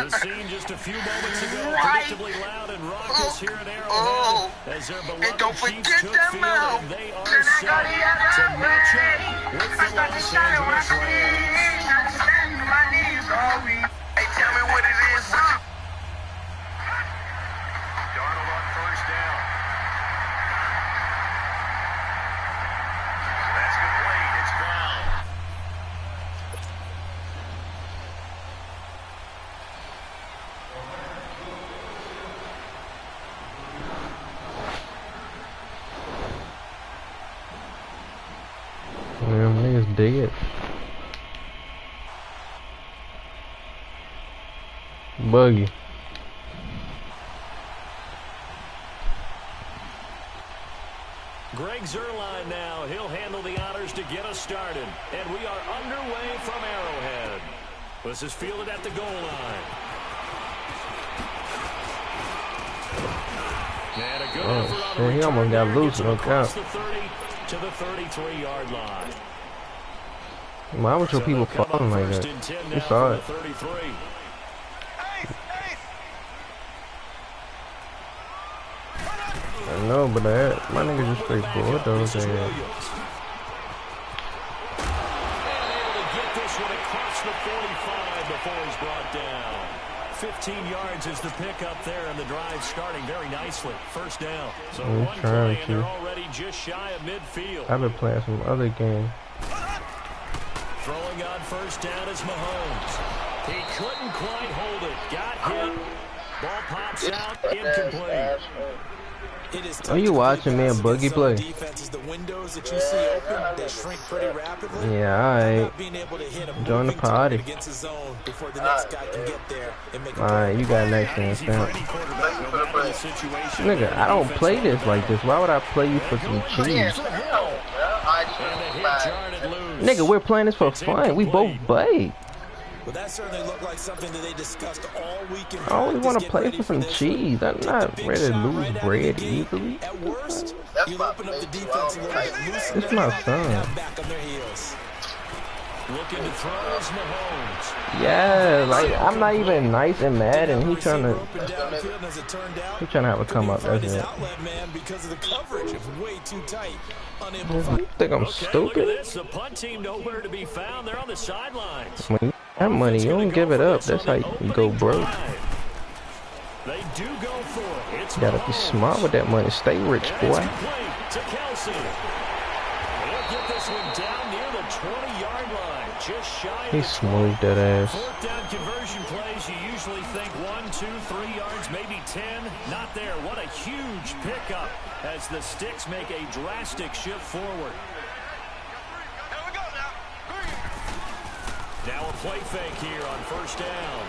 The scene just a few moments ago, predictably loud and raucous here at Arrowhead, as their beloved Chiefs took field, and they are set to match up with the Los Angeles Rams. Hey, tell me what it is. Darnold on first down. That's complete. It's Brown. Them niggas dead. Buggy. Greg Zuerlein now. He'll handle the honors to get us started. And we are underway from Arrowhead. This is fielded at the goal line. And a good effort on He almost got loose. No count. the 30 to the 33-yard line. Why would your people falling like that? You saw it. I know, but my nigga just straight bulldoze there. And able to get this one across the 45 before he's brought down. 15 yards is the pickup there, and the drive starting very nicely. First down. So one play, and they're already just shy of midfield. I've been playing some other game. Throwing on first down is Mahomes. He couldn't quite hold it. Got hit. Ball pops out. Incomplete. Are you watching me and Boogie play? Yeah, alright. Join the party. Alright, you got next thing, fam. Nigga, I don't play this like this. Why would I play you for some cheese? Nigga, we're playing this for fun. We both bite. Well, that certainly looked like something that they discussed all week. I always want to play for some cheese. I'm not ready to lose bread easily. At worst, you open up the defense a little bit. It's my son. Back on their heels. Looking to throw is Mahomes. Yeah, like I'm not even nice and mad, and he trying to have a come up. That's it. Because of the coverage is way too tight. You think I'm stupid? The punt team nowhere to be found. They're on the sidelines. When you have money, you don't give it up. That's how you go broke. They do go for it. You gotta be smart with that money. Stay rich, boy. To Kelsey. They'll get this one down near the 20-yard line. Just shy of He smooth that ass. fourth down conversion plays. You usually think 1, 2, 3 yards, maybe 10. Not there. What a huge pickup as the Sticks make a drastic shift forward. Now a play fake here on first down.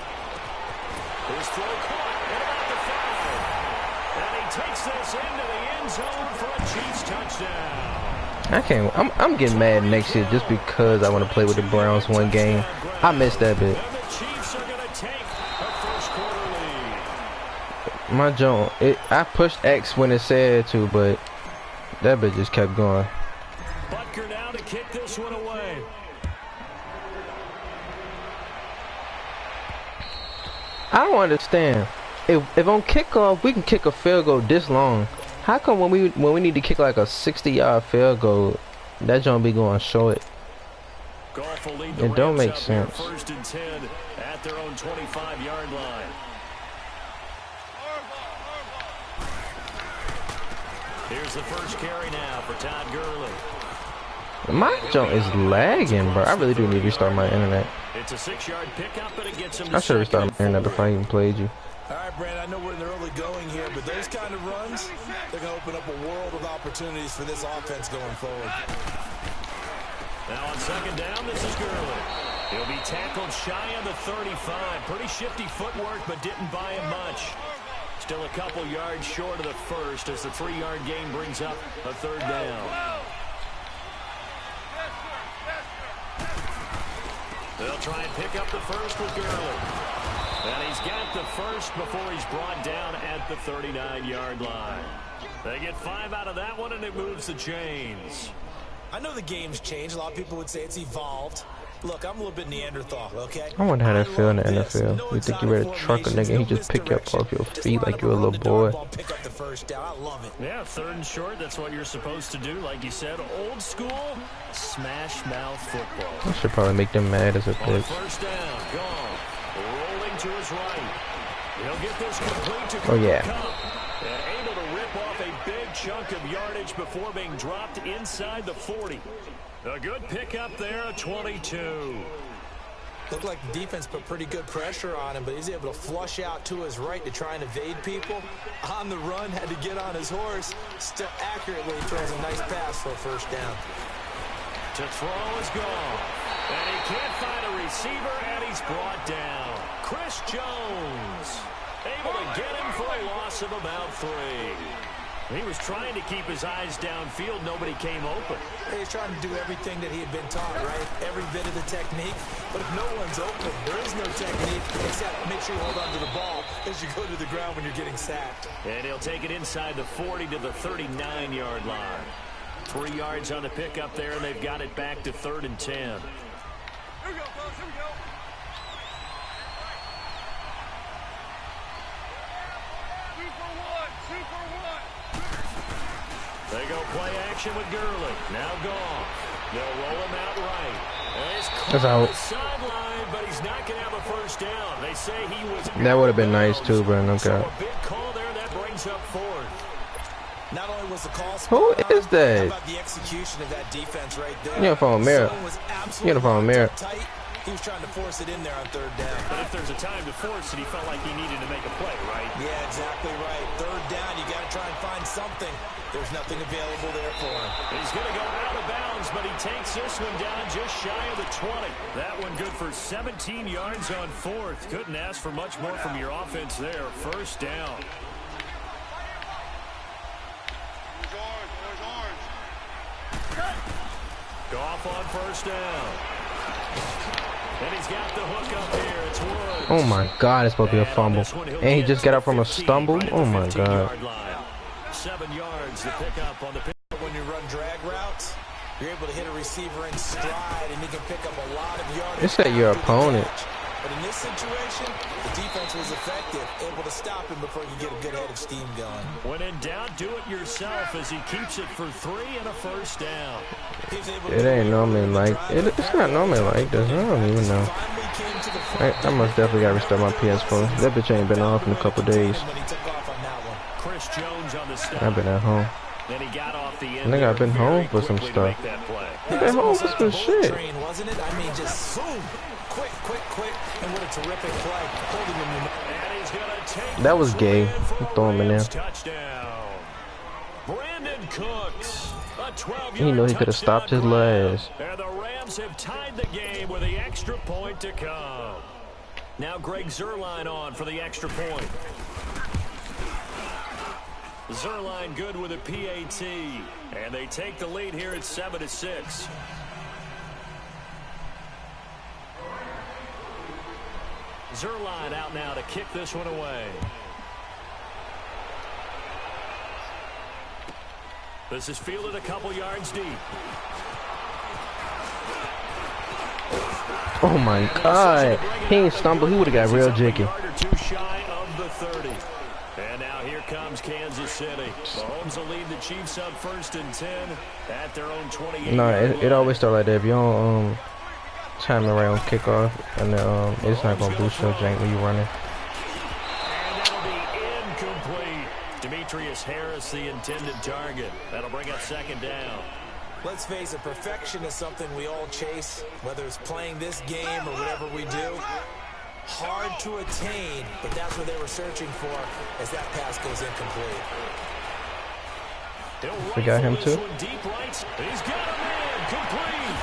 His throw caught at about the 5. And he takes this into the end zone for a Chiefs touchdown. I can't. I'm getting mad next year just because I want to play with the Browns one game. I missed that bit. And the Chiefs are going to take a first quarter lead. My jump. I pushed X when it said to, but that bit just kept going. Butker now to kick this one away. I don't understand. If on kickoff we can kick a field goal this long, how come when we need to kick like a 60-yard field goal, that jump be going short? It don't make sense. First and 10 at their own 25-yard line. Here's the first carry now for Todd Gurley. My jump is lagging, bro. I really do need to restart my internet. It's a 6-yard pickup, but it gets him to I should restart my internet before I even played you. All right, Brad, I know we're in the early going here, but those kind of runs, they're going to open up a world of opportunities for this offense going forward. Now on second down, this is Gurley. He'll be tackled shy of the 35. Pretty shifty footwork, but didn't buy him much. Still a couple yards short of the first as the 3-yard gain brings up a third down. They'll try and pick up the first with Gurley. And he's got the first before he's brought down at the 39-yard line. They get 5 out of that one, and it moves the chains. I know the game's changed. A lot of people would say it's evolved. Look, I'm a little bit Neanderthal, okay? I wonder how that feel in the love this. NFL. No You think you ready to truck a nigga, he just pick you up off your feet like you're a little boy. Pick up the first down. I love it. Yeah, 3rd and short. That's what you're supposed to do. Like you said, old school smash mouth football. I should probably make them mad as a bitch. 1st down, gone. Rolling to his right. He'll get this complete to Oh yeah. And able to rip off a big chunk of yardage before being dropped inside the 40. A good pickup there, a 22. Looked like the defense put pretty good pressure on him, but he's able to flush out to his right to try and evade people. On the run, had to get on his horse. Still accurately throws a nice pass for a 1st down. To throw is gone. And he can't find a receiver, and he's brought down. Chris Jones able to get him for a loss of about 3. He was trying to keep his eyes downfield. Nobody came open. He's trying to do everything that he had been taught, right? Every bit of the technique. But if no one's open, there is no technique except make sure you hold on to the ball as you go to the ground when you're getting sacked. And he'll take it inside the 40 to the 39-yard line. 3 yards on the pickup there, and they've got it back to 3rd and 10. Here we go, fellas. Here we go. 2 for 1. 2 for 1. They go play action with Gurley. Now gone. They'll roll him out right. And he's caught on the sideline, but he's not going to have a 1st down. They say he was. That would have been nice too, but no So God. a big call there that brings up 4th. Not only was the call Who is that? how about the execution of that defense right there? Uniform mirror. Someone was absolutely Uniform mirror. tight. He was trying to force it in there on 3rd down. But if there's a time to force it, he felt like he needed to make a play, right? Yeah, exactly right. 3rd down, you got to try and find something. There's nothing available there for him. He's going to go out of bounds, but he takes this one down just shy of the 20. That one good for 17 yards on 4th. Couldn't ask for much more from your offense there. 1st down. Goff on 1st down. And he's got the hook up here. It's Woods. Oh my God, it's supposed to be a fumble. And he just got up from a stumble. Oh my God. 7 yards to pick up on the pick. When you run drag routes, you're able to hit a receiver in stride, and he can pick up a lot of yardage. It's at your opponent. But in this situation, the defense was effective, able to stop him before you get a good head of steam going. When in doubt, do it yourself as he keeps it for 3 and a 1st down. It ain't normally like it's not normally like this. I don't even know. I must definitely gotta restart my PS4. That bitch ain't been off in a couple days. Chris Jones on the stop. I've been at home. Then he got off the end. I think I've been home for some stuff. I've been home for some shit. Wasn't it? I mean, just boom, quick, and what a terrific play. Holding him. And he's gonna take that was gay. Throw him in there. Touchdown. Brandon Cooks. A 12-yard He knew he could have stopped his last. And the Rams have tied the game with the extra point to come. Now Greg Zuerlein on for the extra point. Zuerlein good with a PAT. And they take the lead here at 7-6. Zuerlein out now to kick this one away. This is fielded a couple yards deep. Oh my God. He ain't stumbled. He would have got real jiggy. Too shy of the 30. And now here comes Kansas City. Mahomes will lead the Chiefs up 1st and 10 at their own 28. No, it always start like that. If you don't time it right on kickoff, and it's not gonna boost your jank when you running. And that'll be incomplete. Demetrius Harris, the intended target. That'll bring up 2nd down. Let's face it, perfection is something we all chase, whether it's playing this game or whatever we do. Hard to attain, but that's what they were searching for as that pass goes incomplete. We got him too. Deep right. He's got him in. Complete.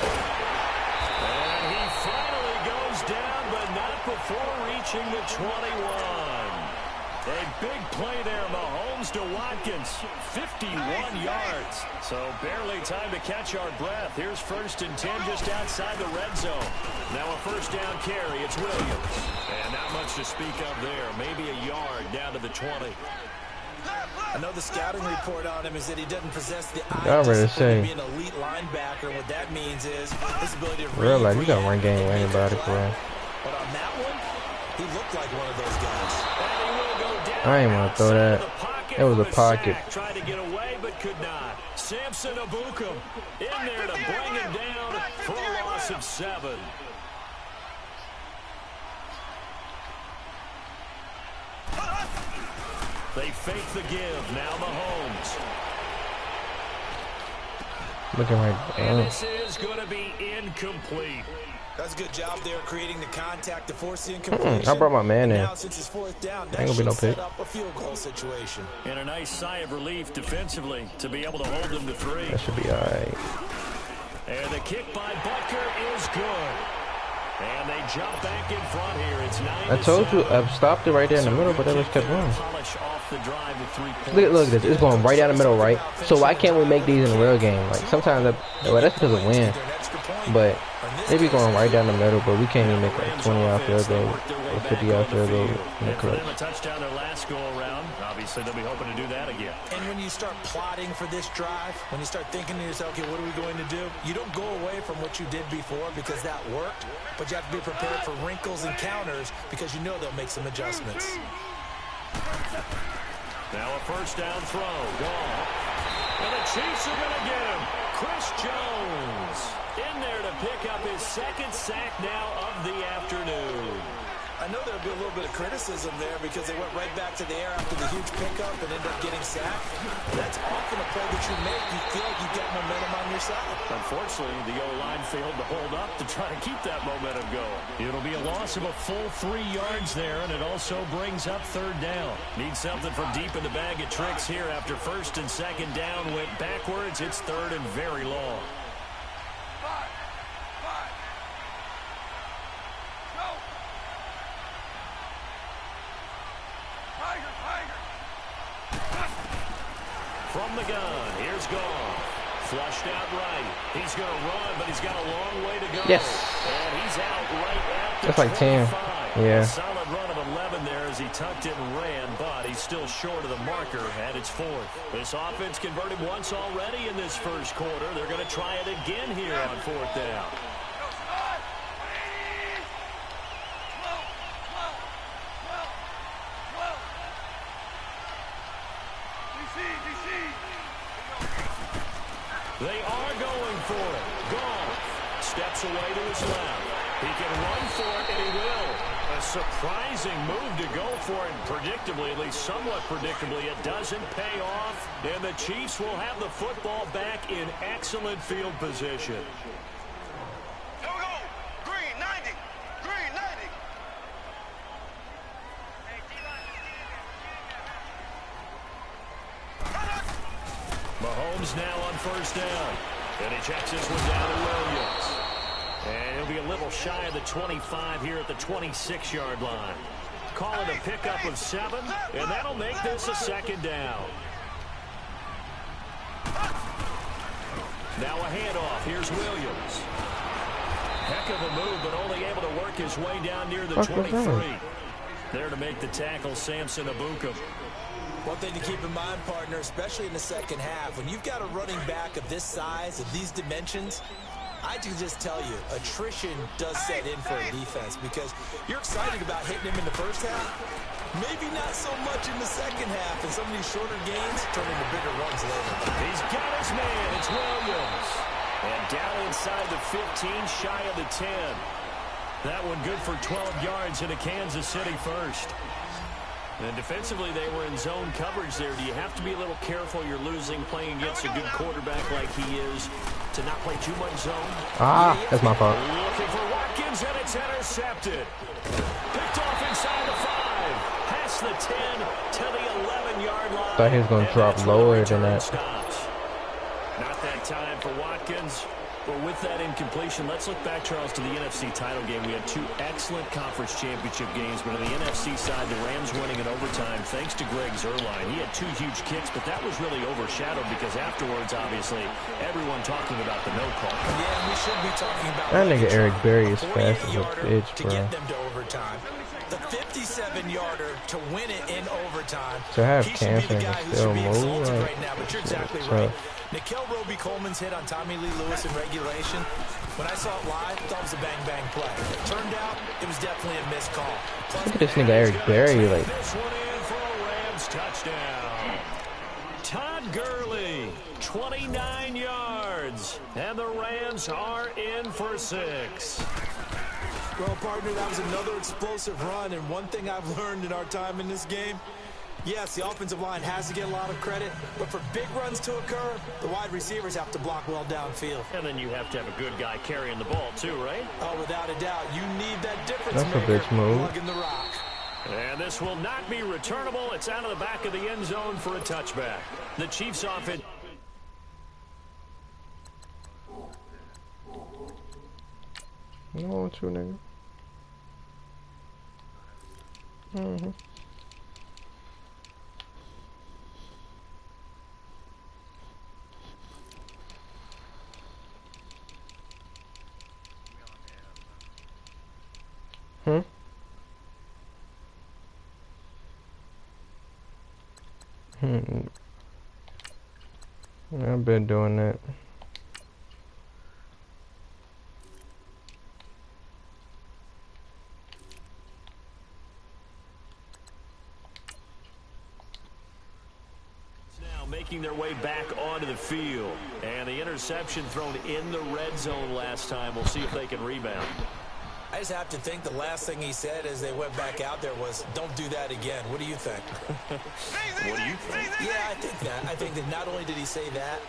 And he finally goes down, but not before reaching the 21. A big play there, Mahomes to Watkins. 51 yards. So barely time to catch our breath. Here's 1st and 10 just outside the red zone. Now a 1st down carry. It's Williams. And not much to speak of there. Maybe a yard down to the 20. I know the scouting report on him is that he doesn't possess the I already say. to be an elite linebacker. What that means is his ability to Real life, you got run game with anybody, bro. But on that one, he looked like one of those guys. I ain't want to throw that. It was a pocket. Tried to get away, but could not. Samson Abukum in there to bring him down for a loss of 7. They fake the give. Now Mahomes. Looking right. And this is going to be incomplete. That's a good job there creating the contact to force the incompletion. I brought my man in. Now, since it's 4th down, that ain't gonna be no pick. set up a field goal situation. And a nice sigh of relief defensively to be able to hold them to 3. That should be all right. And the kick by Butker is good. And they jump back in front here. It's 9-7. I told you, I've stopped it right there in the middle, but they just kept going. Polish off the drive with 3 points. Look at this. It's going right down the middle, right? So why can't we make these in a real game? Like, sometimes, well, that's because of win. But they be going right down the middle, but we can't even make like 20-yard field goal or 50-yard field goal in the clutch. A touchdown their last go around. Obviously, they'll be hoping to do that again. And when you start plotting for this drive, when you start thinking to yourself, okay, what are we going to do? You don't go away from what you did before because that worked, but you have to be prepared for wrinkles and counters because you know they'll make some adjustments. Now a first down throw. Gone. And the Chiefs are going to get him. Chris Jones in there to pick up his 2nd sack now of the afternoon. I know there'll be a little bit of criticism there because they went right back to the air after the huge pickup and ended up getting sacked. That's often a play that you make. You feel like you've got momentum on your side. Unfortunately, the O-line failed to hold up to try to keep that momentum going. It'll be a loss of a full 3 yards there, and it also brings up 3rd down. Need something from deep in the bag of tricks here after 1st and 2nd down went backwards. It's 3rd and very long. From the gun, here's Gone. Flushed out right. He's going to run, but he's got a long way to go. Yes. And he's out right at the That's like 10. 25. Yeah. A solid run of 11 there as he tucked it and ran, but he's still short of the marker at its 4th. This offense converted once already in this 1st quarter. They're going to try it again here on 4th down. They are going for it. Goff steps away to his left. He can run for it, and he will. A surprising move to go for it. Predictably, at least somewhat predictably, it doesn't pay off. And the Chiefs will have the football back in excellent field position. Here we go. Green 90. Green 90. Mahomes now on 1st down. And he checks this one down to Williams. And he'll be a little shy of the 25 here at the 26-yard line. Call it a pickup of 7, and that'll make this a 2nd down. Now a handoff. Here's Williams. Heck of a move, but only able to work his way down near the 23. There to make the tackle, Samson Abukum. One thing to keep in mind, partner, especially in the 2nd half, when you've got a running back of this size, of these dimensions, I can just tell you, attrition does set in for a defense because you're excited about hitting him in the 1st half. Maybe not so much in the 2nd half, and some of these shorter gains turn into bigger runs later. He's got his man. It's Williams. And down inside the 15, shy of the 10. That one good for 12 yards into Kansas City 1st. And defensively, they were in zone coverage there. Do you have to be a little careful? You're losing playing against a good quarterback like he is to not play too much zone. That's my fault. Looking for Watkins, and it's intercepted. Picked off inside the 5. Past the 10 to the 11-yard line. Thought he was going to drop lower than that. Stops. Not that time for Watkins. But with that incompletion, let's look back, Charles, to the NFC title game. We had 2 excellent conference championship games, but on the NFC side, the Rams winning in overtime thanks to Greg Zuerlein. He had 2 huge kicks, but that was really overshadowed because afterwards, obviously, everyone talking about the no call. Yeah, we should be talking about that nigga Eric Berry is fast as a bitch, to bro. get them to overtime. the 57-yarder to win it in overtime. To have He should be the cancer guy and who still should be move, exalted like, right now, but you're exactly so- right. Nickel Roby-Coleman's hit on Tommy Lee Lewis in regulation. When I saw it live, I thought it was a bang-bang play. Turned out, it was definitely a missed call. Plus, Look at this nigga Eric Berry, like, This one in for a Rams touchdown. Todd Gurley, 29 yards. And the Rams are in for 6. well, partner, that was another explosive run, and one thing I've learned in our time in this game, yes, the offensive line has to get a lot of credit, but for big runs to occur, the wide receivers have to block well downfield. And then you have to have a good guy carrying the ball too, right? Oh, without a doubt, you need that difference That's a maker bitch move. plugging the rock. And this will not be returnable. It's out of the back of the end zone for a touchback. The Chiefs offense. you know what you nigga? I've been doing that. Now making their way back onto the field. And the interception thrown in the red zone last time. We'll see if they can rebound. I just have to think the last thing he said as they went back out there was, don't do that again. What do you think? What do you think? Yeah, I think that. I think that not only did he say that,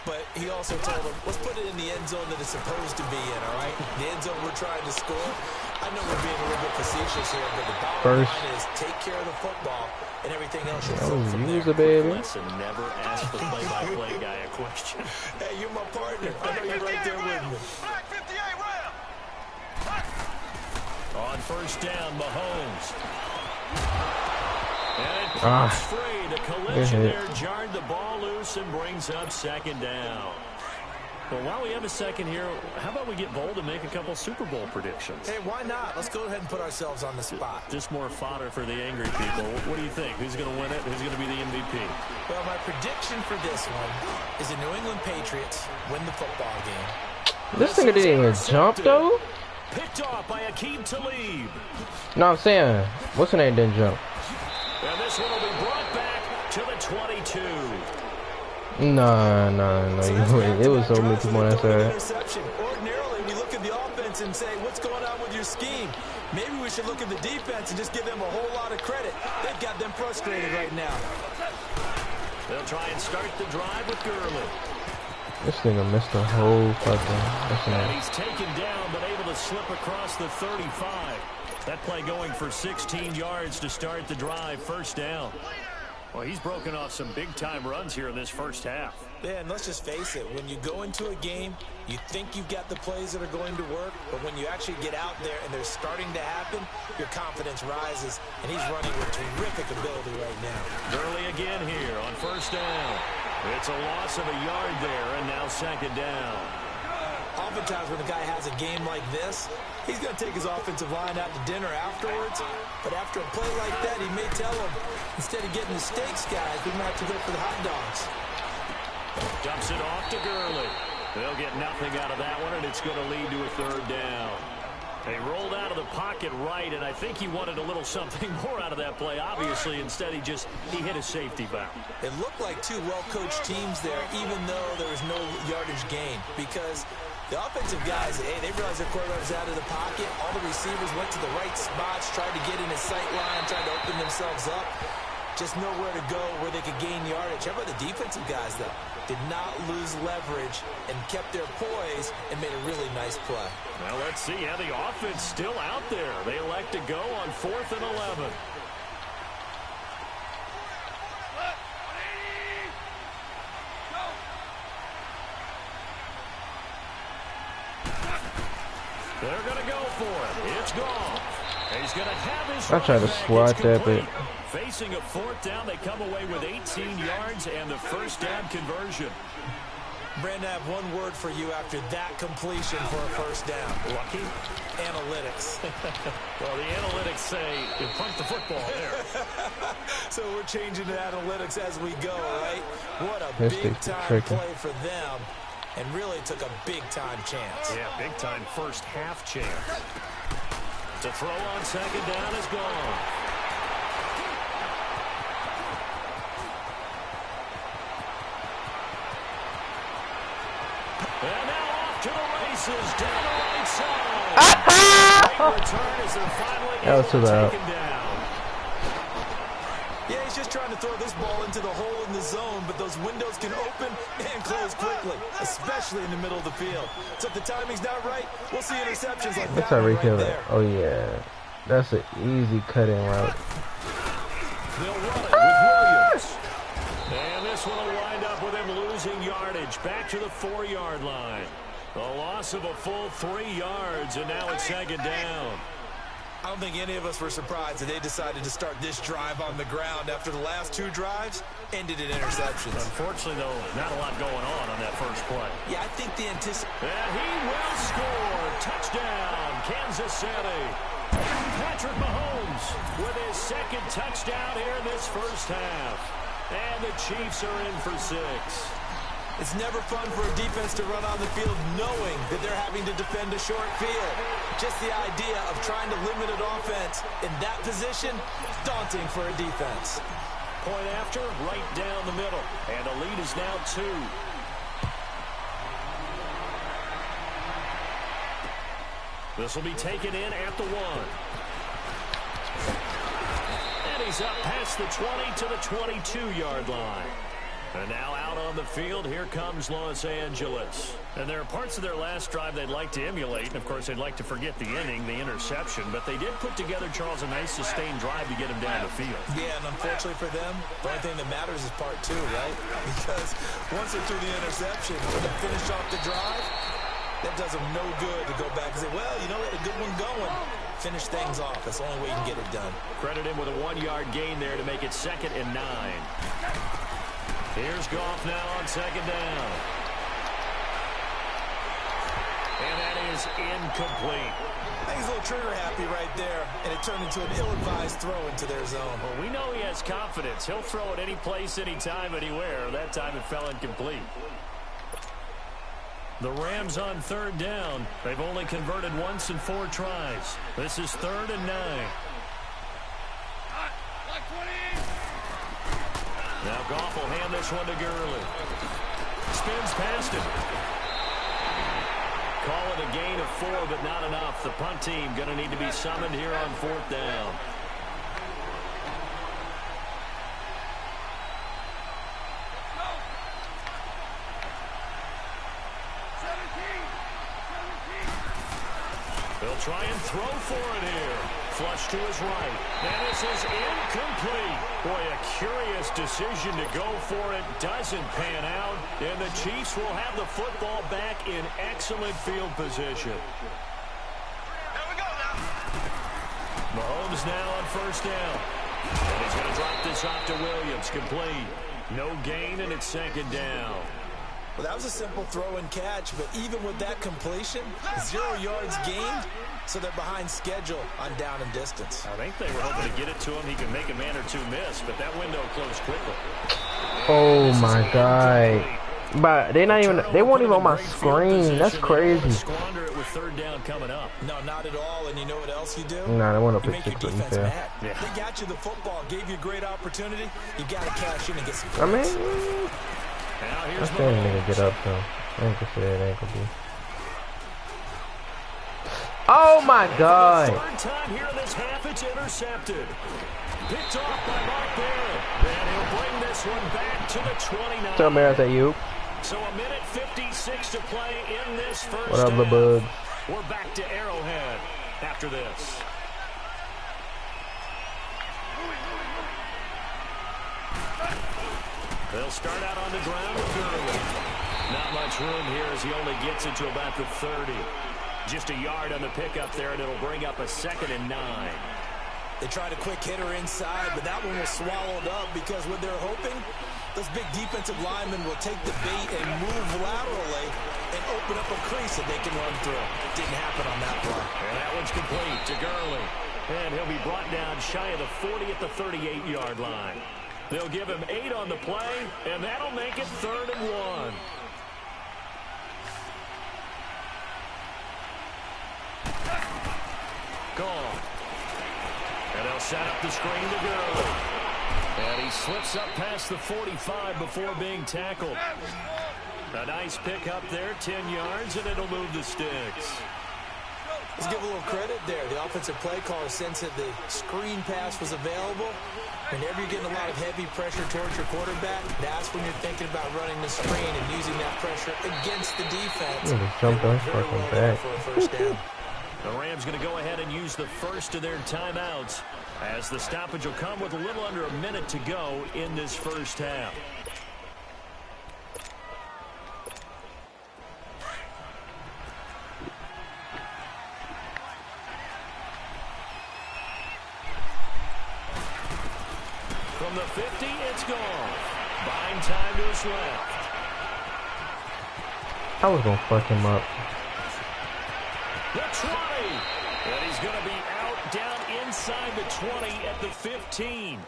but he also told them, let's put it in the end zone that it's supposed to be in, all right? The end zone we're trying to score. I know we're being a little bit facetious here, but the bottom line is take care of the football, and everything else should flow from there. Use a baby. Listen, never ask the play-by-play guy a question. Hey, you're my partner. I know you're right there with me. Black 58 round. On first down, Mahomes. And it pops free. The collision there jarred the ball loose and brings up second down. Well, while we have a second here, how about we get bold and make a couple Super Bowl predictions? Hey, why not? Let's go ahead and put ourselves on the spot. Just more fodder for the angry people. What do you think? Who's going to win it? Who's going to be the MVP? Well, my prediction for this one is the New England Patriots win the football game. This nigga didn't even jump though. Picked off by Akeem Talib. No, I'm saying, what's her name didn't jump? And this one will be brought back to the 22. No, it was so many people on that side. Interception. Ordinarily, we look at the offense and say, what's going on with your scheme? Maybe we should look at the defense and just give them a whole lot of credit. They've got them frustrated right now. They'll try and start the drive with Gurley. This nigga missed the whole fucking. And he's taken down, but able to slip across the 35. That play going for 16 yards to start the drive. First down. Well, he's broken off some big-time runs here in this first half. Yeah, and let's just face it. When you go into a game, you think you've got the plays that are going to work, but when you actually get out there and they're starting to happen, your confidence rises, and he's running with terrific ability right now. Gurley again here on first down. It's a loss of a yard there, and now second down. Oftentimes when a guy has a game like this, he's going to take his offensive line out to dinner afterwards. But after a play like that, he may tell him, instead of getting the steaks, guys, we might have to go for the hot dogs. Dumps it off to Gurley. They'll get nothing out of that one, and it's going to lead to a third down. They rolled out of the pocket right, and I think he wanted a little something more out of that play. Obviously, instead he hit a safety valve. It looked like two well-coached teams there, even though there was no yardage gain, because the offensive guys, hey, they realized their quarterback was out of the pocket. All the receivers went to the right spots, tried to get in his sight line, tried to open themselves up. Just nowhere to go where they could gain yardage. How about the defensive guys, though? Did not lose leverage and kept their poise and made a really nice play. Well, let's see how the offense still out there. They elect to go on 4th and 11. They're going to go for it. It's gone. He's going to have his I tried to swat that, but facing a 4th down, they come away with 18 yards and the first down conversion. Brandon, I have one word for you after that completion for a first down. Lucky? Analytics. Well, the analytics say you pumped the football there. So we're changing to analytics as we go, right? What a This big-time play for them, and really took a big-time chance. Yeah, big-time first half chance. To throw on second down is gone. And now off to the races, down the right side. Great return as they're finally able to take him down. Yeah, he's just trying to throw this ball into the hole in the zone, but those windows can open and close quickly, especially in the middle of the field. So if the timing's not right, we'll see interceptions like that one right there. Oh, yeah. That's an easy cutting route. They'll run it with Williams. And this one will wind up with him losing yardage back to the 4-yard line. A loss of a full 3 yards, and now it's second down. I don't think any of us were surprised that they decided to start this drive on the ground after the last 2 drives ended in interceptions. Unfortunately, though, not a lot going on that first play. Yeah, I think the anticipation. And he will score. Touchdown, Kansas City. Patrick Mahomes with his second touchdown here in this first half. And the Chiefs are in for 6. It's never fun for a defense to run on the field knowing that they're having to defend a short field. Just the idea of trying to limit an offense in that position, daunting for a defense. Point after, right down the middle. And the lead is now 2. This will be taken in at the 1. And he's up past the 20 to the 22-yard line. And now out on the field, here comes Los Angeles. And there are parts of their last drive they'd like to emulate. And, of course, they'd like to forget the inning, the interception. But they did put together, Charles, a nice sustained drive to get him down the field. Yeah, and unfortunately for them, the only thing that matters is part 2, right? Because once they threw the interception and finish off the drive, that does them no good to go back and say, well, you know, we had a good one going. Finish things off. That's the only way you can get it done. Credit him with a 1-yard gain there to make it 2nd and 9. Here's Goff now on second down. And that is incomplete. I think he's a little trigger happy right there, and it turned into an ill-advised throw into their zone. Well, we know he has confidence. He'll throw it any place, anytime, anywhere. That time it fell incomplete. The Rams on 3rd down. They've only converted once in 4 tries. This is 3rd and 9. Now Goff will hand this one to Gurley. Spins past him. Call it a gain of 4, but not enough. The punt team going to need to be summoned here on 4th down. They'll try and throw for it here. Flush to his right. And this is incomplete. Boy, a curious decision to go for it. Doesn't pan out. And the Chiefs will have the football back in excellent field position. Here we go now. Mahomes now on 1st down. And he's going to drop this off to Williams. Complete. No gain, and it's 2nd down. Well, that was a simple throw and catch, but even with that completion, 0 yards gained, so they're behind schedule on down and distance. I think they were hoping to get it to him. He could make a man or 2 miss, but that window closed quickly. Oh my God. But they weren't even on my screen. That's crazy. Squander it with 3rd down coming up. No, not at all. And you know what else you do? Nah, they want to You pick make your 6 defense mad. Yeah. They got you the football, gave you a great opportunity. You got to cash in and get some I points. mean, Now I here's still nigga Mahomes. get up though. I ain't gonna say that ain't gonna be. Oh my God! 3rd time here in this half, it's intercepted. Picked off by Mark Barron. And he'll bring this one back to the 29. Tell me that you. So a minute 56 to play in this first What up, half. bud? We're back to Arrowhead after this. They'll start out on the ground with Gurley. Not much room here as he only gets it to about the 30. Just a yard on the pickup there, and it'll bring up a 2nd and 9. They tried a quick hitter inside, but that one was swallowed up because what they're hoping Those big defensive linemen will take the bait and move laterally and open up a crease that they can run through. Didn't happen on that play. And that one's complete to Gurley. And he'll be brought down shy of the 40 at the 38-yard line. They'll give him 8 on the play, and that'll make it 3rd and 1. Gone. And they'll set up the screen to Gurley. And he slips up past the 45 before being tackled. A nice pick up there, 10 yards, and it'll move the sticks. Let's give a little credit there. The offensive play caller sensed that the screen pass was available. Whenever you're getting a lot of heavy pressure towards your quarterback, that's when you're thinking about running the screen and using that pressure against the defense. Jump on fucking back. For a first down. The Rams going to go ahead and use the first of their timeouts, as the stoppage will come with a little under a minute to go in this first half. From the 50, it's gone. Buying time to his left. I was gonna fuck him up. The 20. And he's going to be out down inside the 20 at the 15.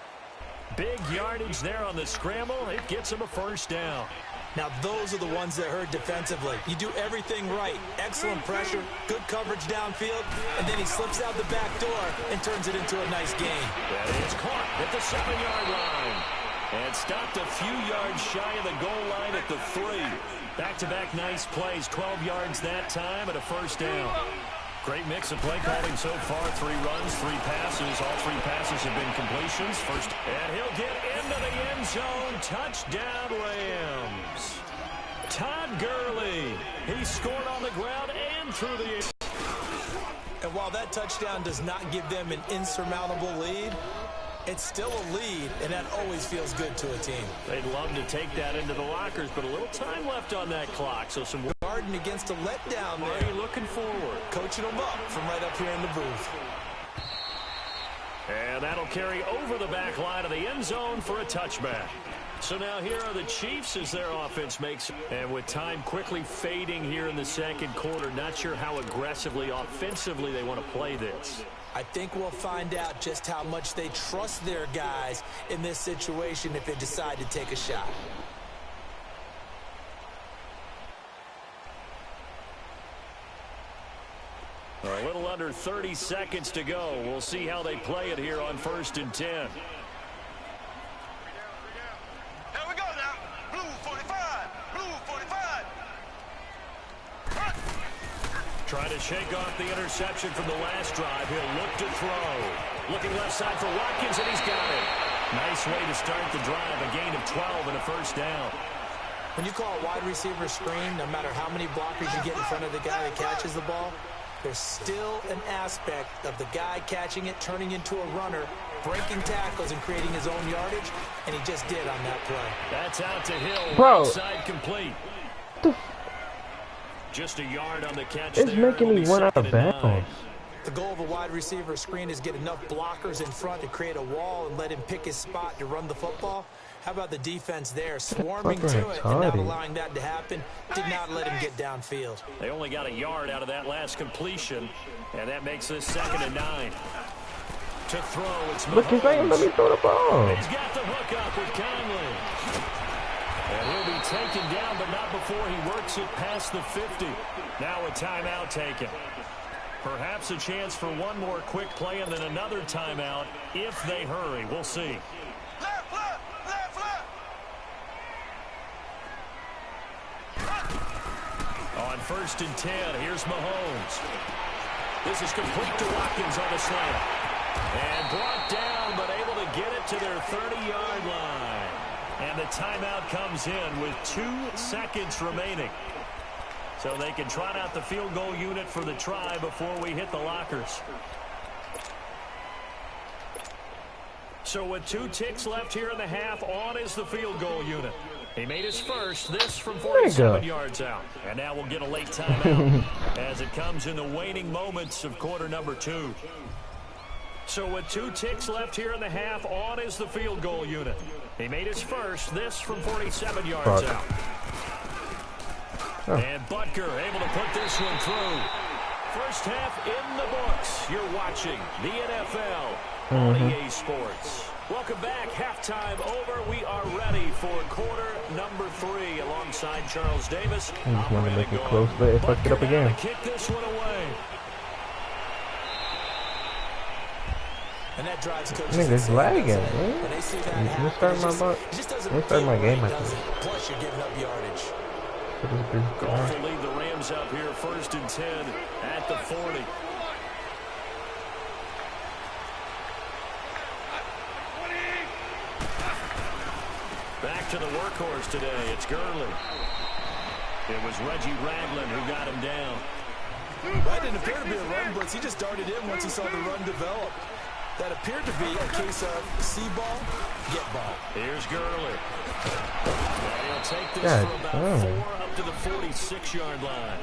Big yardage there on the scramble. It gets him a first down. Now, those are the ones that hurt defensively. You do everything right. Excellent pressure, good coverage downfield, and then he slips out the back door and turns it into a nice gain. That is caught at the 7-yard line. And stopped a few yards shy of the goal line at the 3. Back-to-back nice plays, 12 yards that time and a first down. Great mix of play calling so far. 3 runs, 3 passes. All 3 passes have been completions. First, and he'll get into the end zone. Touchdown, Rams. Todd Gurley. He scored on the ground and through the air. And while that touchdown does not give them an insurmountable lead, it's still a lead, and that always feels good to a team. They'd love to take that into the lockers, but a little time left on that clock. So some Garden against a letdown there. Marty looking forward. Coaching them up from right up here in the booth. And that'll carry over the back line of the end zone for a touchback. So now here are the Chiefs as their offense makes. And with time quickly fading here in the second quarter, not sure how aggressively, offensively they want to play this. I think we'll find out just how much they trust their guys in this situation if they decide to take a shot. A little under 30 seconds to go. We'll see how they play it here on 1st and 10. Here we go now. Blue 45. Blue 45. Trying to shake off the interception from the last drive. He'll look to throw. Looking left side for Watkins, and he's got it. Nice way to start the drive. A gain of 12 and a first down. When you call a wide receiver screen, no matter how many blockers you get in front of the guy that catches the ball, there's still an aspect of the guy catching it, turning into a runner, breaking tackles and creating his own yardage, and he just did on that play. That's out to Hill. Bro. Right side complete. Just a yard on the catch. It's there. making me run out of bounds. The goal of a wide receiver screen is get enough blockers in front to create a wall and let him pick his spot to run the football. How about the defense there, swarming to it and not allowing that to happen? Did not let him get downfield. They only got a yard out of that last completion, and that makes this 2nd and 9. To throw, it's Look, he's ain't let me throw the ball. He's got the hook up with Conley. And he'll be taken down, but not before he works it past the 50. Now a timeout taken. Perhaps a chance for one more quick play and then another timeout if they hurry. We'll see. Left, left, left, left. On 1st and 10, here's Mahomes. This is complete to Watkins on the slant. And brought down, but able to get it to their 30-yard line. And the timeout comes in with 2 seconds remaining. So they can trot out the field goal unit for the try before we hit the lockers. So with 2 ticks left here in the half, on is the field goal unit. He made his first, this from 47 yards out. And now we'll get a late timeout as it comes in the waning moments of quarter number 2. So with 2 ticks left here in the half, on is the field goal unit. He made his first, this from 47 yards out. Oh. And Butker able to put this one through. First half in the books. You're watching the NFL on EA Sports. Welcome back. Halftime over. We are ready for quarter number 3 alongside Charles Davis. I'm just going to make it close, but if I get up again. Kick this one away. And that drives coaches. Nigga's lagging, man. When they see that Let me start my game. Plus, you're giving up yardage. Goff will lead the Rams up here, 1st and 10 at the 40. Back to the workhorse today. It's Gurley. It was Reggie Ragland who got him down. That didn't appear to be a run blitz. He just darted in once he saw the run develop. That appeared to be a case of see ball, get ball. Here's Gurley. And he'll take this for about 4 up to the 46-yard line.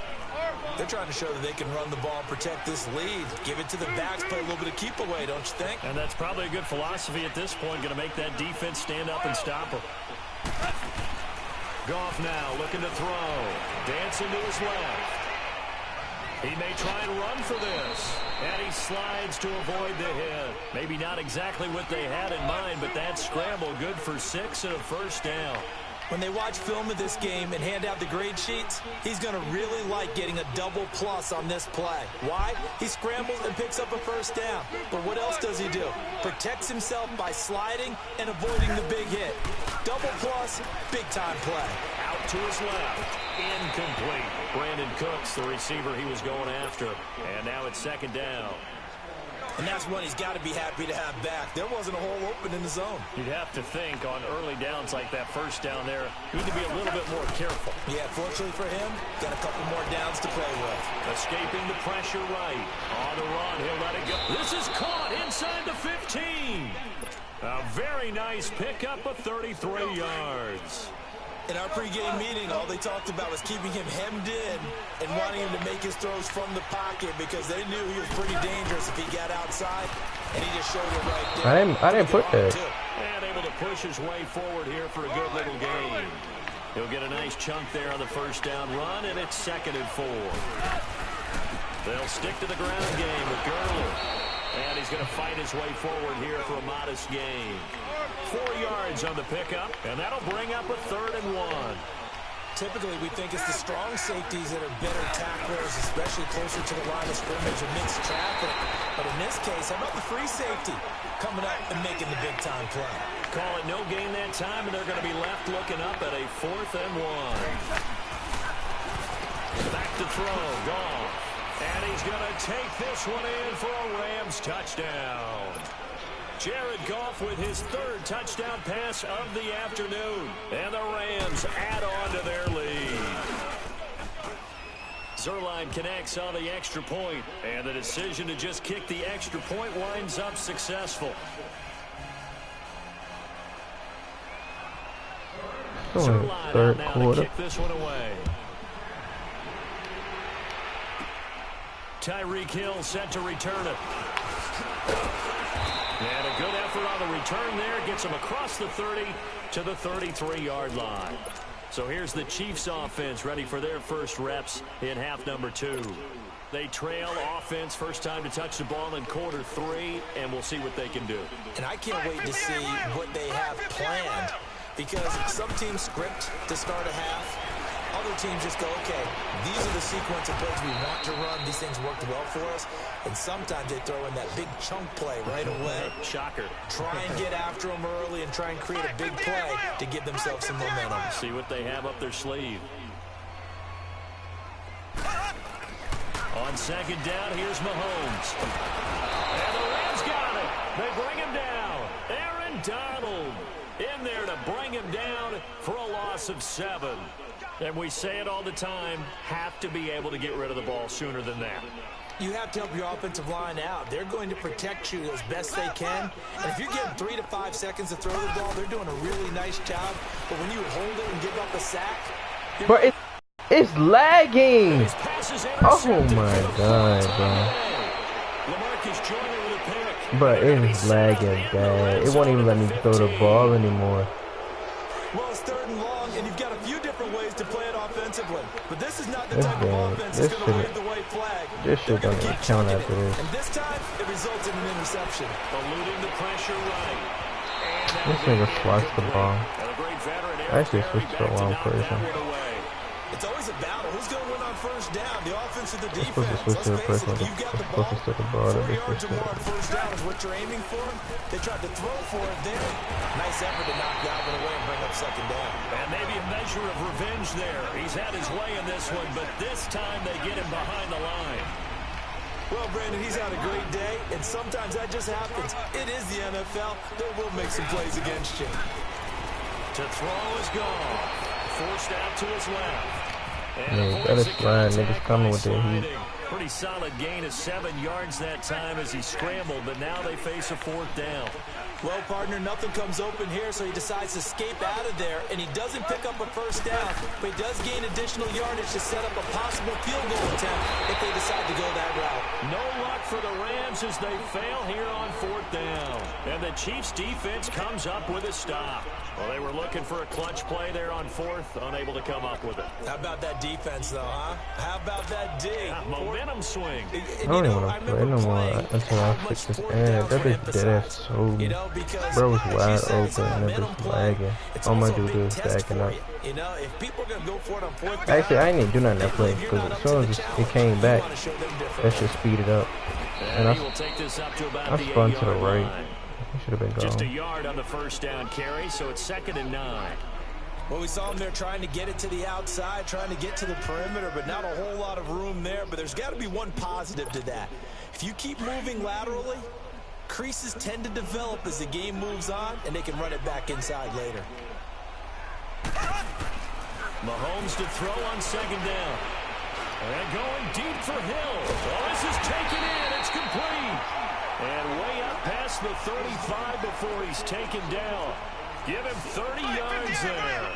They're trying to show that they can run the ball and protect this lead. Give it to the backs, play a little bit of keep away, don't you think? And that's probably a good philosophy at this point, going to make that defense stand up and stop them. Goff now looking to throw. Dancing to his left. He may try and run for this. And he slides to avoid the hit. Maybe not exactly what they had in mind, but that scramble good for 6 and a first down. When they watch film of this game and hand out the grade sheets, he's going to really like getting a double plus on this play. Why? He scrambles and picks up a first down. But what else does he do? Protects himself by sliding and avoiding the big hit. Double plus, big-time play. Out to his left. Incomplete. Brandon Cooks, the receiver he was going after. And now it's 2nd down. And that's one he's got to be happy to have back. There wasn't a hole open in the zone. You'd have to think on early downs like that first down there, you need to be a little bit more careful. Yeah, fortunately for him, got a couple more downs to play with. Escaping the pressure right. On the run, he'll let it go. This is caught inside the 15. A very nice pickup of 33 yards. In our pregame meeting, all they talked about was keeping him hemmed in and wanting him to make his throws from the pocket because they knew he was pretty dangerous if he got outside, and he just showed it right there. I didn't put that. And able to push his way forward here for a good little gain. He'll get a nice chunk there on the first down run, and it's 2nd and 4. They'll stick to the ground game with Gurley. And he's going to fight his way forward here for a modest gain. 4 yards on the pickup, and that'll bring up a 3rd and 1. Typically, we think it's the strong safeties that are better tacklers, especially closer to the line of scrimmage amidst traffic. But in this case, how about the free safety coming up and making the big-time play? Call it no gain that time, and they're going to be left looking up at a 4th and 1. Back to throw, Goff. And he's going to take this one in for a Rams touchdown. Jared Goff with his 3rd touchdown pass of the afternoon. And the Rams add on to their lead. Zerline connects on the extra point. And the decision to just kick the extra point winds up successful. Zerline out now to kick this one away. Tyreek Hill set to return it. And a good effort on the return there. Gets him across the 30 to the 33-yard line. So here's the Chiefs offense ready for their first reps in half number 2. They trail offense first time to touch the ball in quarter 3, and we'll see what they can do. And I can't wait to see what they have planned because some teams script to start a half. Other teams just go, okay, these are the sequence of plays we want to run. These things worked well for us. And sometimes they throw in that big chunk play right away. Shocker. Try and get after them early and try and create a big play to give themselves some momentum. See what they have up their sleeve. On 2nd down, here's Mahomes. And the Rams got it. They bring him down. Aaron Donald in there to bring him down for a loss of 7. And we say it all the time, have to be able to get rid of the ball sooner than that. You have to help your offensive line out. They're going to protect you as best they can. And if you're getting 3 to 5 seconds to throw the ball, they're doing a really nice job. But when you hold it and give up a sack... Bro, it's lagging! Oh my God, bro. LaMarcus Joyner with a pick. But it's lagging bad. It won't even let me throw the ball anymore. Well, it's 3rd and long, and you've got a few different ways to play it offensively. But this is not the type of offense that's going to wave the white flag. This shit don't even count after this. And this time, it results in an interception. Eluding the pressure right. This nigga swats the ball. I actually switched to the wrong person. It's always a battle. Who's going to win on 1st down? The offense or the I'm defense? supposed to switch to the person You've got the that's ball. supposed to the ball. 4 yards or more on 1st down is what you're aiming for. They tried to throw for it there. Nice effort to knock Galvin away and bring up 2nd down. And maybe a measure of revenge there. He's had his way in this one, but this time they get him behind the line. Well, Brandon, he's had a great day, and sometimes that just happens. It is the NFL. They will make some plays against you. To throw is gone. Forced out to his left. Yeah, that is flying. Niggas coming with their heat. Pretty solid gain of 7 yards that time as he scrambled, but now they face a 4th down. Well, partner, nothing comes open here, so he decides to escape out of there, and he doesn't pick up a 1st down, but he does gain additional yardage to set up a possible field goal attempt if they decide to go that route. No luck for the Rams as they fail here on 4th down. And the Chiefs' defense comes up with a stop. Well, they were looking for a clutch play there on 4th, unable to come up with it. How about that defense, though, huh? How about that D? Momentum swing. I don't even want to play no more until I fix this ad. That bitch dead ass so. Bro was wide open and it was lagging. All my dude is backing up. You know, if people are gonna go for it on 4th down, actually, I didn't even do nothing that play because as soon as it came back, that shit speeded up. And I spun to the right. I should have been gone. Just a yard on the 1st down carry, so it's 2nd and 9. Well, we saw him there trying to get it to the outside, trying to get to the perimeter, but not a whole lot of room there. But there's got to be one positive to that. If you keep moving laterally, creases tend to develop as the game moves on, and they can run it back inside later. Mahomes to throw on 2nd down. And going deep for Hill. Oh, this is taken in. It's complete. And way up past the 35 before he's taken down. Give him 30 yards there.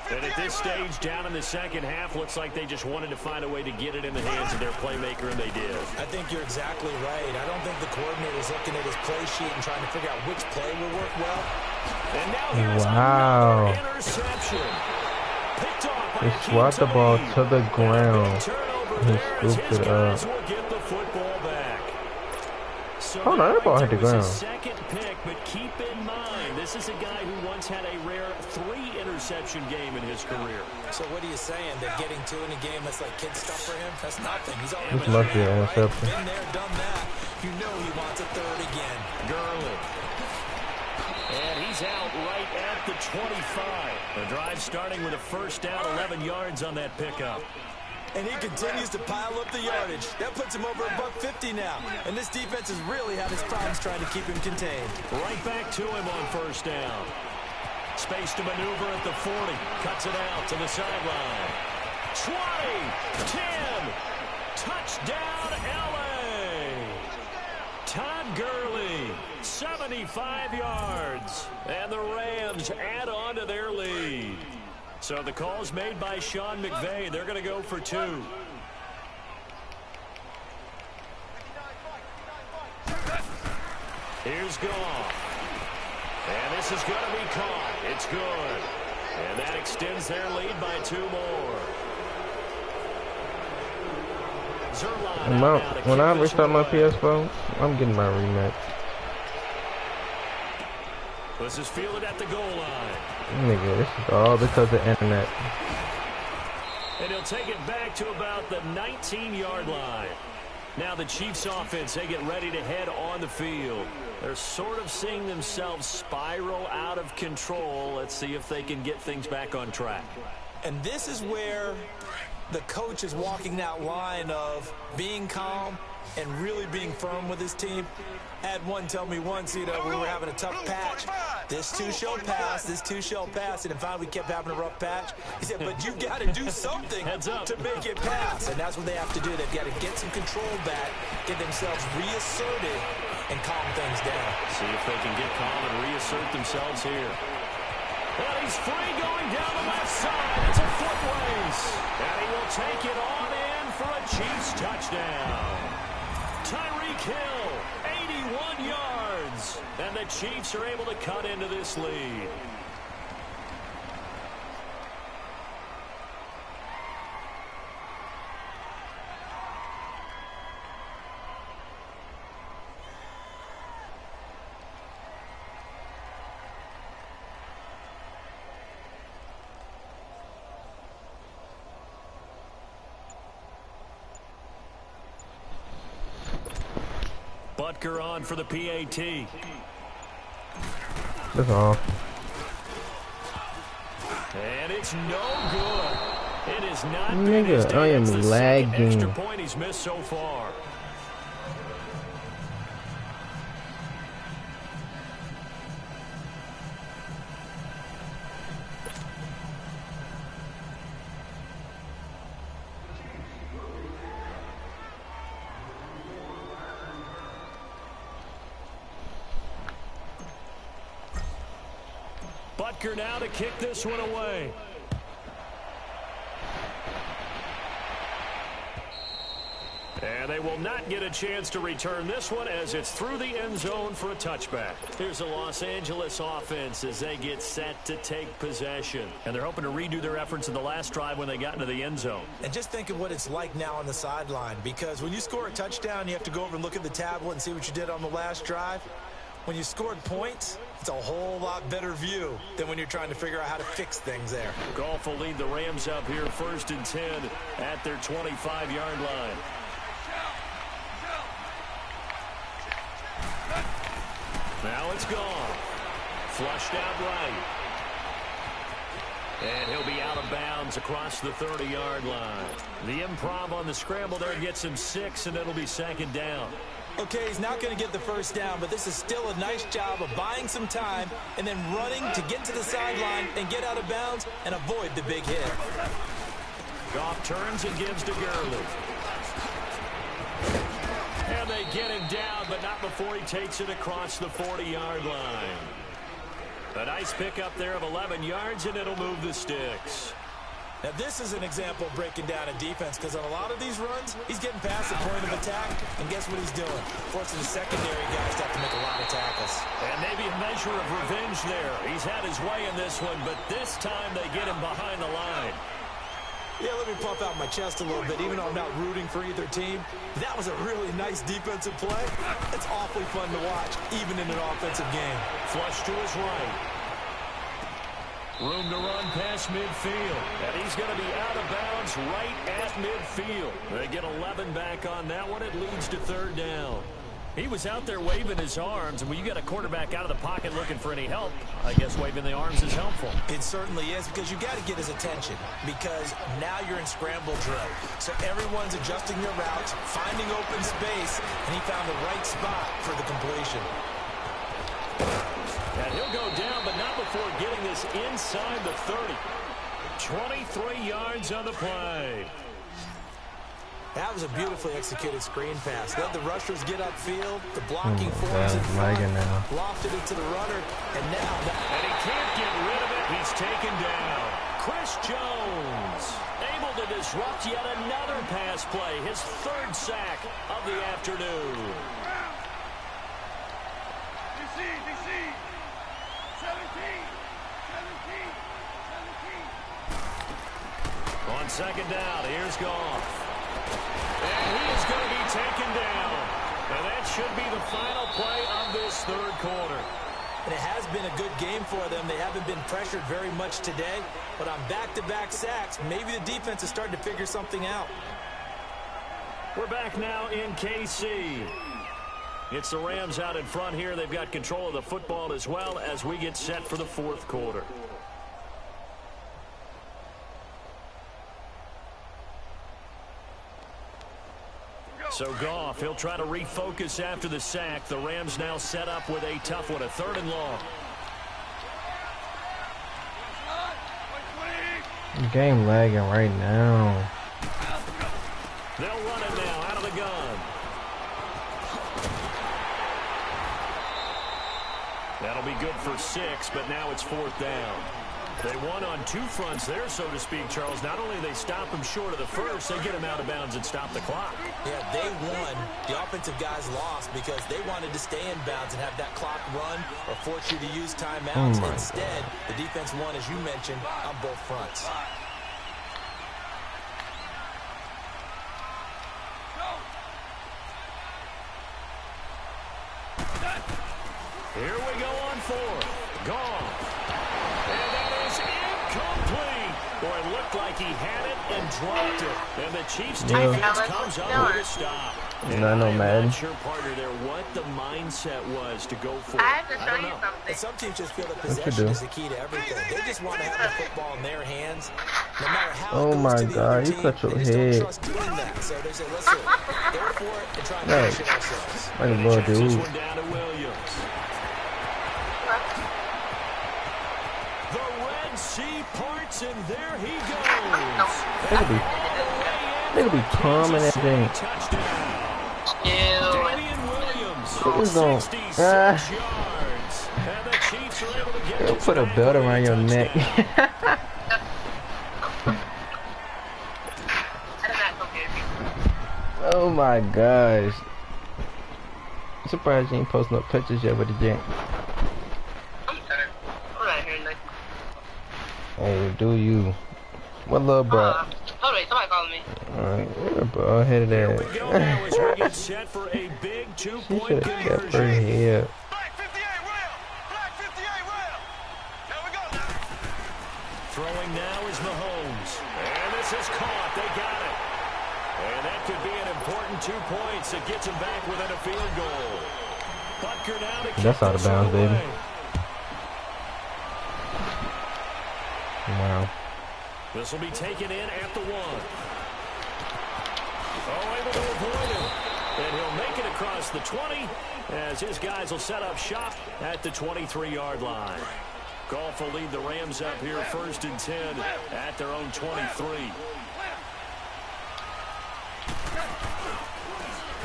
And at this stage, down in the 2nd half, looks like they just wanted to find a way to get it in the hands of their playmaker, and they did. I think you're exactly right. I don't think the coordinator's looking at his play sheet and trying to figure out which play will work well. And now here's another interception. Picked off by He swat the ball to the ground. He scooped it up. Oh no, that ball hit the ground. Second pick, but keep in mind, this is a guy who once had a rare 3-interception game in his career. So what are you saying? That getting 2 in a game, that's like kid stuff for him? That's nothing. He's already This must be an interception. been there, done that. You know he wants a 3rd again. Gurley. And he's out right at the 25. The drive starting with a 1st down, 11 yards on that pickup. And he continues to pile up the yardage. That puts him over $150 now. And this defense has really had its problems trying to keep him contained. Right back to him on 1st down. Space to maneuver at the 40. Cuts it out to the sideline. 20, 10, touchdown LA. Todd Gurley, 75 yards. And the Rams add on to their lead. So the call's made by Sean McVay. They're going to go for 2. Here's Goff. And this is going to be caught. It's good. And that extends their lead by 2 more. When I restart my PS4, I'm getting my rematch. This is fielded at the goal line. Nigga, this is all because of the internet. And he'll take it back to about the 19-yard line. Now the Chiefs offense, they get ready to head on the field. They're sort of seeing themselves spiral out of control. Let's see if they can get things back on track. And this is where the coach is walking that line of being calm and really being firm with his team. I had one tell me once, you know, we were having a tough patch. This too shall pass, this too shall pass. And finally we kept having a rough patch. He said, but you've got to do something to make it pass. And that's what they have to do. They've got to get some control back, get themselves reasserted, and calm things down. See if they can get calm and reassert themselves here. Well, he's free going down the left side. It's a foot race. And he will take it on in for a Chiefs touchdown. Tyreek Hill, 81 yards. yards. And the Chiefs are able to cut into this lead. Butker on for the PAT. That's all. And it's no good. It is not Nigga, I am lagging. Extra point he's missed so far. Butker now to kick this one away. And they will not get a chance to return this one as it's through the end zone for a touchback. Here's the Los Angeles offense as they get set to take possession. And they're hoping to redo their efforts in the last drive when they got into the end zone. And just think of what it's like now on the sideline, because when you score a touchdown, you have to go over and look at the tablet and see what you did on the last drive. When you scored points, it's a whole lot better view than when you're trying to figure out how to fix things there. Goff will lead the Rams up here 1st and 10 at their 25-yard line. Now it's gone. Flushed out right. And he'll be out of bounds across the 30-yard line. The improv on the scramble there gets him 6, and it'll be 2nd down. Okay, he's not going to get the first down, but this is still a nice job of buying some time and then running to get to the sideline and get out of bounds and avoid the big hit. Goff turns and gives to Gurley. And they get him down, but not before he takes it across the 40-yard line. A nice pickup there of 11 yards, and it'll move the sticks. Now, this is an example of breaking down a defense, because on a lot of these runs, he's getting past the point of attack, and guess what he's doing? Forcing the secondary guys to have to make a lot of tackles. And maybe a measure of revenge there. He's had his way in this one, but this time they get him behind the line. Yeah, let me puff out my chest a little bit, even though I'm not rooting for either team. That was a really nice defensive play. It's awfully fun to watch, even in an offensive game. Flush to his right. Room to run past midfield. And he's going to be out of bounds right at midfield. They get 11 back on that one. It leads to 3rd down. He was out there waving his arms, and when you get a quarterback out of the pocket looking for any help, I guess waving the arms is helpful. It certainly is, because you got to get his attention, because now you're in scramble drill. So everyone's adjusting their routes, finding open space, and he found the right spot for the completion. And he'll go down, but not before getting this inside the 30. 23 yards on the play. That was a beautifully executed screen pass. Let the rushers get upfield. The blocking forms in front. Lofted it to the runner. And now... And he can't get rid of it. He's taken down. Chris Jones able to disrupt yet another pass play. His 3rd sack of the afternoon. DC. 17. On 2nd down, here's Goff. And he is going to be taken down. And that should be the final play of this 3rd quarter. And it has been a good game for them. They haven't been pressured very much today. But on back-to-back sacks, maybe the defense is starting to figure something out. We're back now in KC. It's the Rams out in front here. They've got control of the football as well as we get set for the 4th quarter. So Goff, he'll try to refocus after the sack. The Rams now set up with a tough one, a 3rd and long. Game lagging right now. They'll run it now out of the gun. That'll be good for 6, but now it's 4th down. They won on two fronts there, so to speak, Charles. Not only they stop him short of the first, they get him out of bounds and stop the clock. Yeah, they won. The offensive guys lost because they wanted to stay in bounds and have that clock run or force you to use timeouts. Instead, the defense won, as you mentioned, on both fronts. Here we go on fourth. Gone. And that is incomplete. Boy, it looked like he had it and dropped it. And the Chiefs defense comes up with a stop. And I know, I'm man. not sure, partner, there what the mindset was to go for it. I have to show you something. And some teams just feel that possession is the key to everything. They just want to have the football in their hands, no matter how it goes to the other team. cut your they just head. don't trust doing that. So they say, listen, go for it and try and finish it ourselves. Like a little Checks this dude. one down to Williams. The Red Sea parts, and there he goes. They could be calm and everything. Who's going? They'll put a belt around your neck. Oh my gosh. I'm surprised you ain't posting no pictures yet with the gent. I'm sorry. I'm not hearing nothing. Hey, do you? What little bro? Oh wait, somebody calling me. Alright, bro, headed Here that. we go now as we get set for a big She two-point should have kept her conversion. head. Black 58 rail. Black 58 rail. There we go now. Throwing now is Mahomes. And this is caught. They got it. And that could be an important 2 points. It gets him back within a field goal. Butker now to That's kick out of this bounds, baby. away. Wow. This will be taken in at the 1. Oh, able to avoid it. And he'll make it across the 20 as his guys will set up shop at the 23-yard line. Goff will lead the Rams up here 1st and 10 at their own 23.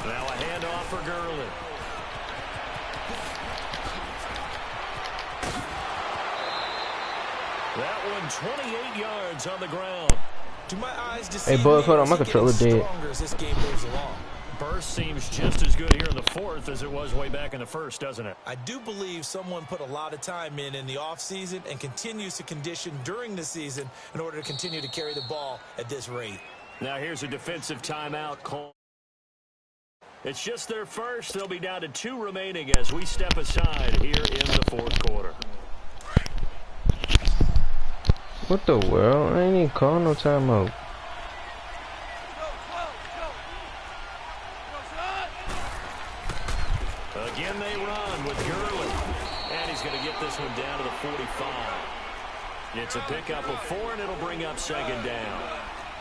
Now a handoff for Gurley. That one 28 yards on the ground. To my eyes, Hey, Buzz, hold on, my controller dead. As this game moves along. Burst seems just as good here in the 4th as it was way back in the 1st, doesn't it? I do believe someone put a lot of time in the offseason and continues to condition during the season in order to continue to carry the ball at this rate. Now here's a defensive timeout call. It's just their first. They'll be down to 2 remaining as we step aside here in the 4th quarter. What the world? I ain't even calling no timeout. Again they run with Gurley. And he's going to get this one down to the 45. It's a pickup of 4, and it'll bring up 2nd down.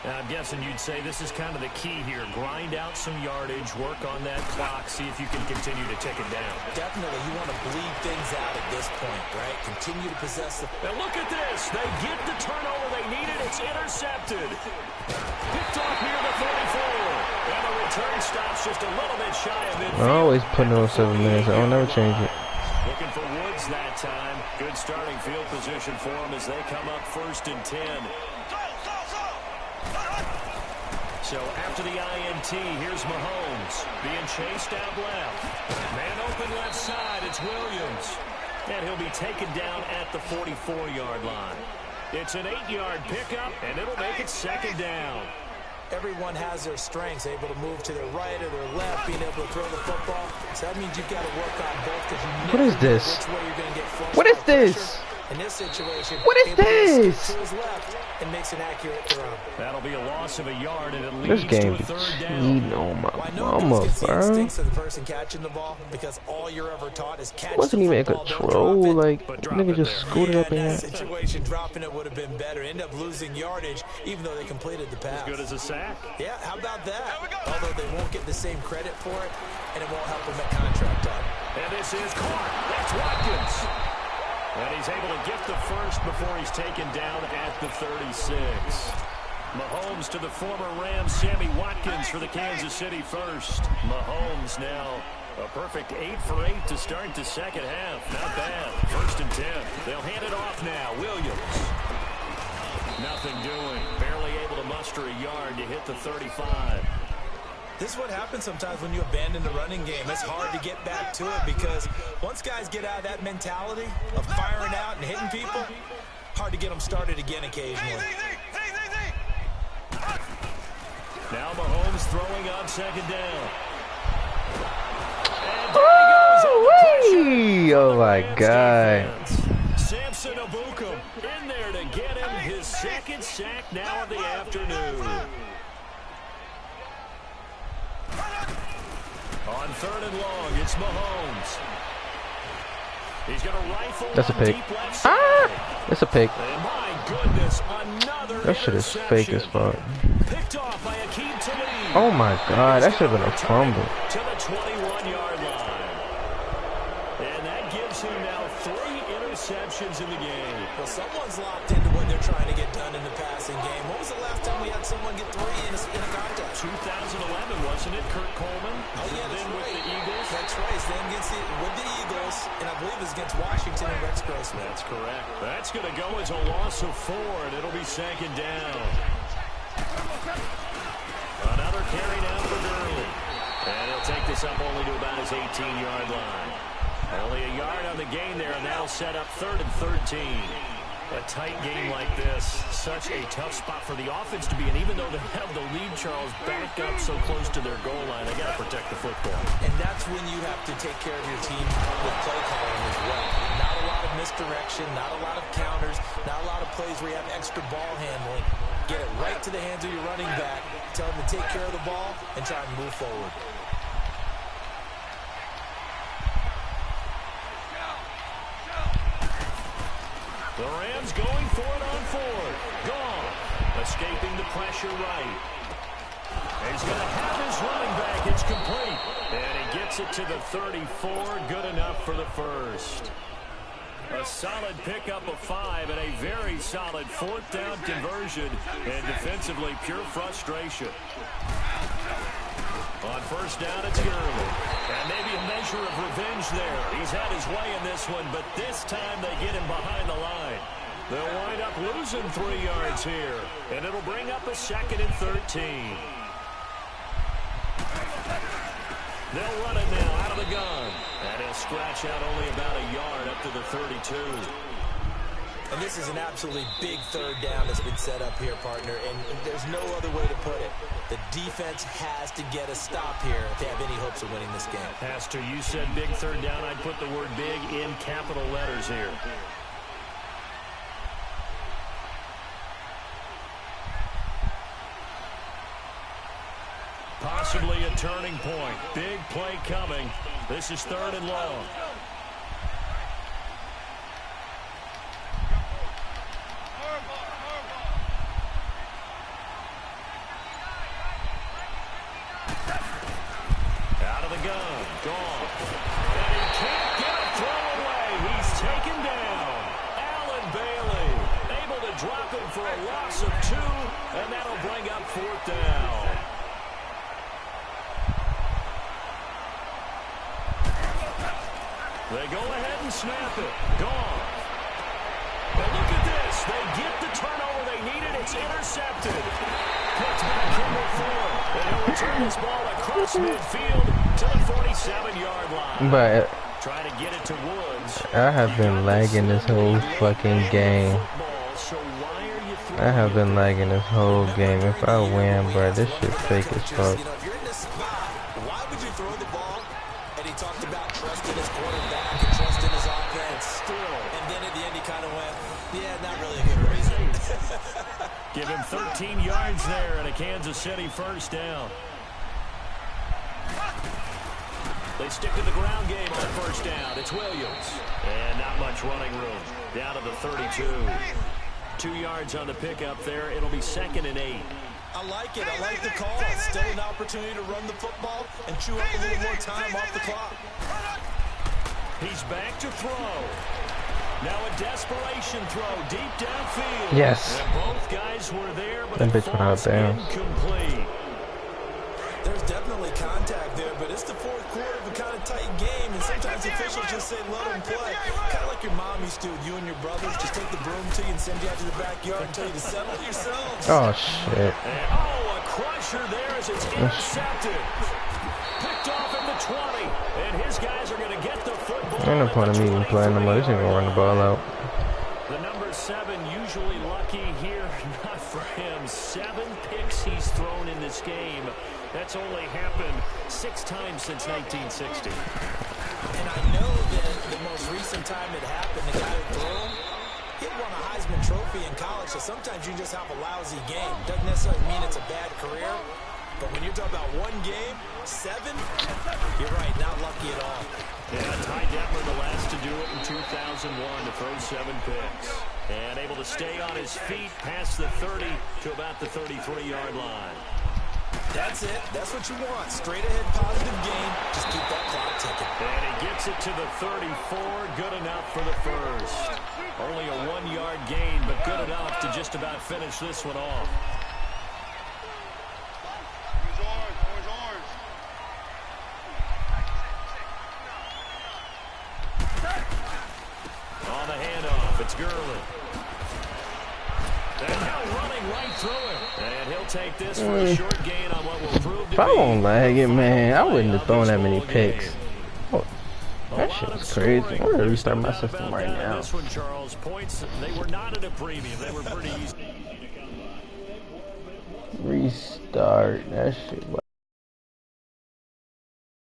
Now, I'm guessing you'd say this is kind of the key here. Grind out some yardage, work on that clock, see if you can continue to tick it down. Definitely, you want to bleed things out at this point, right? Continue to possess the... And look at this. They get the turnover they needed. It's intercepted. Picked off near the 44. And the return stops just a little bit shy of midfield. I always put it on 7 minutes. I'll never change it. Looking for Woods that time. Good starting field position for him as they come up 1st and 10. So after the INT, here's Mahomes being chased out left. Man open left side, it's Williams. And he'll be taken down at the 44-yard line. It's an 8-yard pickup, and it'll make it 2nd down. Everyone has their strengths, able to move to their right or their left, being able to throw the football. So that means you've got to work on both because you What is this? which way you're going to get flushed What is by this? pressure. In this situation, What is able to skip this? to his left and makes an accurate throw. That'll be a loss of a yard, and it This leads game to a be 3rd down. cheating on my Why no one mama, gets the bro. instincts of the person catching the ball because all you're ever taught is catch Wasn't the even in football, don't control. drop it. Like, But drop nigga it just there. scooted Yeah, up in in here. that situation, dropping it would have been better. End up losing yardage, even though they completed the pass. Good as a sack. Yeah, how about that? Although they won't get the same credit for it, and it won't help them at contract time. And this is caught. That's Watkins. And he's able to get the first before he's taken down at the 36. Mahomes to the former Rams, Sammy Watkins for the Kansas City first. Mahomes now a perfect 8 for 8 to start the second half. Not bad. 1st and 10. They'll hand it off now. Williams. Nothing doing. Barely able to muster a yard to hit the 35. This is what happens sometimes when you abandon the running game. It's hard to get back to it because once guys get out of that mentality of firing out and hitting people, hard to get them started again occasionally. Now Mahomes throwing on second down. And there he goes on the pressure. Oh my God. Samson Abukum in there to get him his second sack now of the afternoon. On 3rd and long, it's Mahomes. He's going to rifle. That's a pick. That's a pick. And my goodness, another That shit is fake as fuck. Picked off by Akeem Talib. Oh my God, that should have been a fumble. To the 21-yard line. And that gives him now 3 interceptions in the game. Well, someone's locked into what they're trying to get done in the passing game. When was the last time we had someone get 3 in a contest? 2011, wasn't it? Kurt Coleman. Oh, yeah, that's then right. With the Eagles. That's right. Then with the Eagles, and I believe it's against Washington and Rex Grossman. That's correct. That's going to go as a loss of 4, and it'll be 2nd down. Another carry now for Gurley. And he'll take this up only to about his 18-yard line. Only a yard on the gain there, and that'll set up 3rd and 13. A tight game like this, such a tough spot for the offense to be in. Even though they have the lead, Charles, back up so close to their goal line, they got to protect the football. And that's when you have to take care of your team with play calling as well. Not a lot of misdirection, not a lot of counters, not a lot of plays where you have extra ball handling. Get it right to the hands of your running back, tell him to take care of the ball, and try and move forward. The Rams going for it on 4th. Gone. Escaping the pressure right. He's going to have his running back. It's complete. And he gets it to the 34. Good enough for the first. A solid pickup of 5 and a very solid 4th down conversion. And defensively, pure frustration. On 1st down, it's Gurley. And maybe a measure of revenge there. He's had his way in this one, but this time they get him behind the line. They'll wind up losing 3 yards here. And it'll bring up a 2nd and 13. They'll run it now out of the gun. And he'll scratch out only about a yard up to the 32. And this is an absolutely big 3rd down that's been set up here, partner, and there's no other way to put it. The defense has to get a stop here if they have any hopes of winning this game. Pastor, you said big 3rd down. I'd put the word big in capital letters here. Possibly a turning point. Big play coming. This is 3rd and long. Out of the gun. Gone. And he can't get a throw away. He's taken down. Allen Bailey able to drop him for a loss of 2, and that'll bring up 4th down. They go ahead and snap it. Gone. And look at this. They get the turnover they needed. It's intercepted. Picked back Kimball Ford. And he'll return this ball across midfield to the 47-yard line. But Trying to get it to Woods. I have been lagging this whole fucking game. I have been lagging this whole game. If I win, bro, this shit fake as fuck. You know, if you're in this spot, why would you throw the ball? And he talked about trusting his quarterback and trusting his offense. Still. And then at the end he kind of went, yeah, not really a good reason. Give him 13 yards there and a Kansas City 1st down. They stick to the ground game on 1st down. It's Williams. And not much running room. Down to the 32. 2 yards on the pickup there. It'll be 2nd and 8. I like it. I like the call. Still an opportunity to run the football and chew up a little more time off the clock. He's back to throw. Now a desperation throw deep downfield. Yes. And both guys were there, but That it bitch went out of falls bounds. incomplete. There's definitely contact there, but it's the fourth quarter of a kind of tight game, and sometimes officials just say let them play. Kind of like your mom used to with you and your brothers. Just take the broom to you and send you out to the backyard and tell you to settle yourselves. Oh, shit. And, oh, a crusher there as it's intercepted. Picked off at the 20, and his guys are going to get the football. Ain't no point in me even playing no more. This ain't gonna run the ball out. The number 7 usually lucky here. Not for him. 7 picks he's thrown in this game. That's only happened 6 times since 1960. And I know that the most recent time it happened, the guy who threw him, he won a Heisman Trophy in college, so sometimes you just have a lousy game. Doesn't necessarily mean it's a bad career, but when you're talking about one game, 7, you're right, not lucky at all. Yeah, Ty Detmer, the last to do it in 2001 to throw 7 picks. And able to stay on his feet past the 30 to about the 33-yard line. That's it. That's what you want. Straight ahead positive game. Just keep that clock ticking. And he gets it to the 34. Good enough for the first. Only a 1-yard gain, but good enough to just about finish this one off. On the handoff, it's Gurley. And now running right through it. And he'll take this for a short gain on what will prove to If I be won't lag it, man, I wouldn't have thrown that many ball picks. game. Oh, that shit was crazy. I'm gonna restart my system right now. This one, Charles, points, they were not at a premium. They were pretty easy. Restart. That shit was